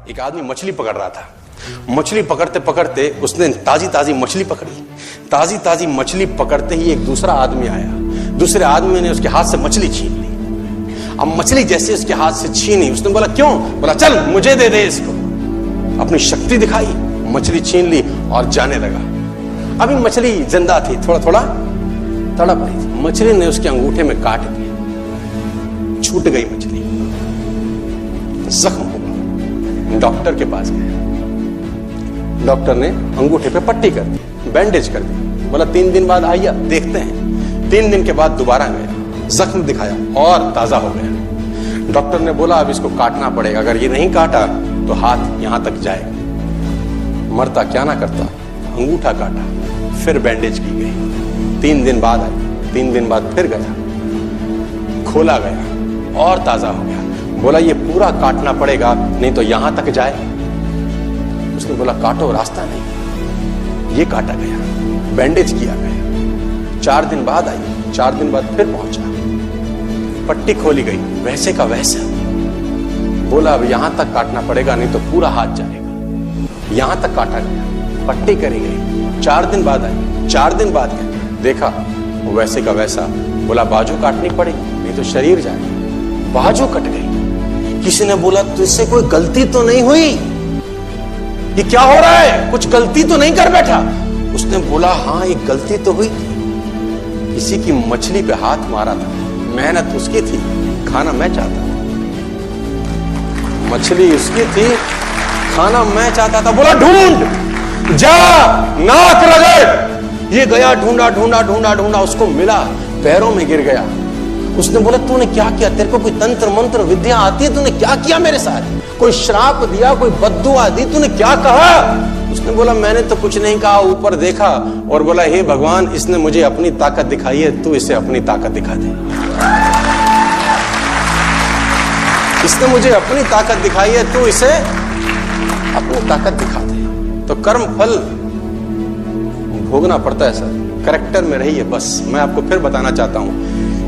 एक आदमी मछली पकड़ रहा था। मछली पकड़ते पकड़ते उसने ताजी ताजी मछली पकड़ी। ताजी ताजी मछली पकड़ते ही एक दूसरा आदमी आया। दूसरे आदमी ने उसके हाथ से मछली छीन ली। अब मछली जैसे उसके हाथ से छीनी, उसने बोला क्यों? बोला चल मुझे दे दे इसको। अपनी शक्ति दिखाई, मछली छीन ली और जाने लगा। अभी मछली जिंदा थी, थोड़ा थोड़ा तड़प रही थी। मछली ने उसके अंगूठे में काट दिया, छूट गई मछली, जख्म हुआ। डॉक्टर के पास गए। डॉक्टर ने अंगूठे पे पट्टी कर दी, बैंडेज कर दी। बोला 3 दिन बाद आइए देखते हैं। 3 दिन के बाद दोबारा गया, जख्म दिखाया और ताजा हो गया। डॉक्टर ने बोला अब इसको काटना पड़ेगा, अगर ये नहीं काटा तो हाथ यहां तक जाएगा। मरता क्या ना करता, अंगूठा काटा, फिर बैंडेज की गई। 3 दिन बाद आई, 3 दिन बाद फिर गया, खोला गया और ताजा हो गया। बोला ये पूरा काटना पड़ेगा, नहीं तो यहां तक जाए। उसने बोला काटो, रास्ता नहीं। ये काटा गया, बैंडेज किया गया। 4 दिन बाद आई, 4 दिन बाद फिर पहुंचा, पट्टी खोली गई, वैसे का वैसा। बोला अब यहां तक काटना पड़ेगा, नहीं तो पूरा हाथ जाएगा। यहां तक काटा गया, पट्टी करी गई। 4 दिन बाद आई, 4 दिन बाद गया, देखा वैसे का वैसा। बोला बाजू काटनी पड़ेगी, नहीं तो शरीर जाएगा। बाजू कट गई। किसी ने बोला तुझसे कोई गलती तो नहीं हुई? ये क्या हो रहा है? कुछ गलती तो नहीं कर बैठा? उसने बोला हाँ एक गलती तो हुई थी। किसी की मछली पे हाथ मारा था, मेहनत उसकी थी, खाना मैं चाहता था। मछली उसकी थी, खाना मैं चाहता था। बोला ढूंढ, जा, नाक रगड़। ये गया, ढूंढा ढूंढा ढूंढा ढूंढा, उसको मिला, पैरों में गिर गया। उसने बोला तूने क्या किया? तेरे को कोई तंत्र मंत्र विद्या आती है? तूने क्या किया मेरे साथ? कोई श्राप दिया, कोई बद्दुआ दी? तूने क्या कहा? उसने बोला मैंने तो कुछ नहीं कहा, ऊपर देखा और बोला हे भगवान, इसने मुझे अपनी ताकत दिखाई है, तू इसे अपनी ताकत दिखा दे। इसने मुझे अपनी ताकत दिखाई है, तू इसे अपनी ताकत दिखा दे। तो कर्म फल भोगना पड़ता है सर, कैरेक्टर में रहिए बस। मैं आपको फिर बताना चाहता हूं,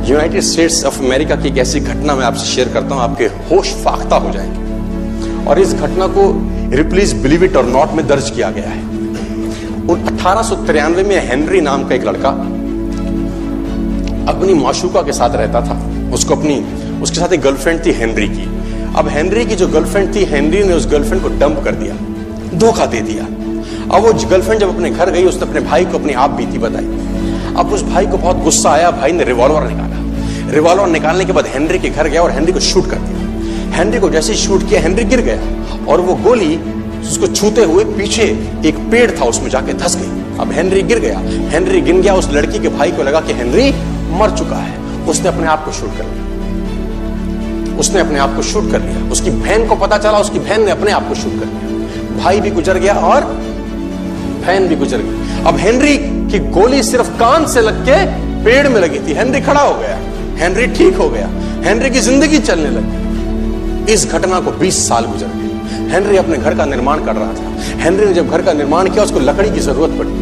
यूनाइटेड स्टेट्स ऑफ अमेरिका की एक ऐसी घटना मैं आपसे शेयर करता हूं, आपके होश फाख्ता हो जाएंगे। और इस घटना को रिप्लीज बिलीव इट और नॉट में दर्ज किया गया है। 1893 में हेनरी नाम का एक लड़का अपनी माशूका के साथ रहता था। उसके साथ एक गर्लफ्रेंड थी हेनरी की। अब हेनरी की जो गर्लफ्रेंड थी, हेनरी ने उस गर्लफ्रेंड को डंप कर दिया, धोखा दे दिया। अब वो गर्लफ्रेंड जब अपने घर गई, उसने अपने भाई को अपनी आप बीती बताई। अब उस भाई को बहुत गुस्सा आया, भाई ने रिवॉल्वर निकाला। रिवॉल्वर निकालने के बाद हेनरी के घर गया और हेनरी को शूट कर दिया। हेनरी को जैसे शूट किया, हेनरी गिर गया और वो गोली उसको छूते हुए पीछे एक पेड़ था, उसमें जाके धंस गई। अब हेनरी गिर गया, हेनरी गिर गया। उस लड़की के भाई को लगा कि हेनरी मर चुका है, उसने अपने आप को शूट कर लिया। उसने अपने आप को शूट कर लिया। उसकी बहन को पता चला, उसकी बहन ने अपने आप को शूट कर लिया। भाई भी गुजर गया और बहन भी गुजर गई। अब हेनरी की गोली सिर्फ कान से लग के पेड़ में लगी थी। हेनरी खड़ा हो गया, हेनरी ठीक हो गया, हेनरी की जिंदगी चलने लगी। इस घटना को 20 साल गुजर गए। हेनरी अपने घर का निर्माण कर रहा था। हेनरी ने जब घर का निर्माण किया, उसको लकड़ी की जरूरत पड़ी।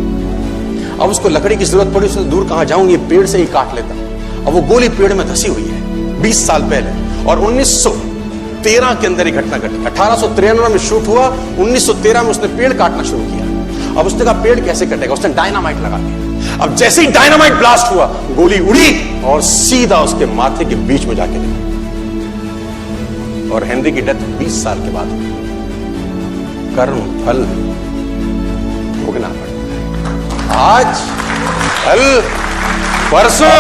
अब उसको लकड़ी की जरूरत पड़ी, उसने दूर कहां जाऊं, ये पेड़ से ही काट लेता। अब वो गोली पेड़ में धसी हुई है 20 साल पहले। और 1913 के अंदर ये घटना घटी। 1893 में शूट हुआ, 1913 में उसने पेड़ काटना शुरू किया। अब उसने कहा पेड़ कैसे कटेगा? उसने डायनामाइट लगा दिया। अब जैसे ही डायनामाइट ब्लास्ट हुआ, गोली उड़ी और सीधा उसके माथे के बीच में जाके लगी। और हेनरी की डेथ 20 साल के बाद हुई। कर्म फल भोगना पड़ता है। आज, कल, परसों